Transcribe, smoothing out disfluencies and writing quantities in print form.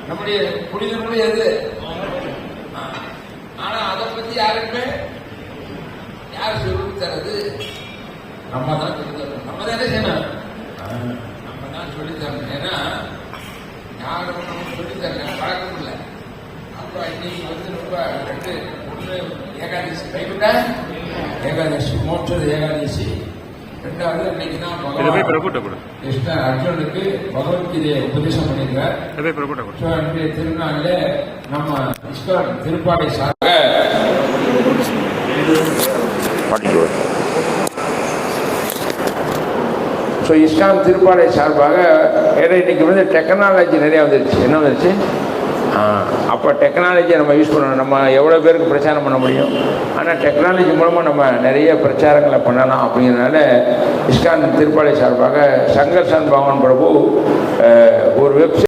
நம்முடைய புனித நூல் எது? ஆனா அதை பத்தி யாருக்குமே யார் சொல்லி தரது? நம்ம தான் சொல்லி தரணும். நம்ம தானே செய்யணும். நம்ம தான் சொல்லி தரணும். ஏன்னா யாரும் நமக்கு சொல்லி தரல, பழக்கம் இல்லை. அப்ப இன்னைக்கு வந்து ரொம்ப ஒன்று ஏகாதசி கைவிட்ட ஏகாதசி, மோட்சது ஏகாதசி. ரெண்டாவது இன்னைக்கு தான் கிருஷ்ண அர்ஜுனுக்கு பகவத்கீதையை உபதேசம் பண்ணியிருக்கார். இன்றைய திருநாளில் நம்ம இஸ்கான் திருப்பாடை சார்பாக இஸ்கான் திருப்பாடை சார்பாக இன்னைக்கு வந்து டெக்னாலஜி நிறையா வந்துருச்சு. என்ன வந்துருச்சு? அப்போ டெக்னாலஜியை நம்ம யூஸ் பண்ணணும். நம்ம எவ்வளோ பேருக்கு பிரச்சாரம் பண்ண முடியும்? ஆனால் டெக்னாலஜி மூலமாக நம்ம நிறைய பிரச்சாரங்களை பண்ணலாம். அப்படிங்கிறதுனால இஸ்கான் திருப்பாடை சார்பாக சங்கர்ஷன் பகவான் பிரபு ஒரு வெப்சைட்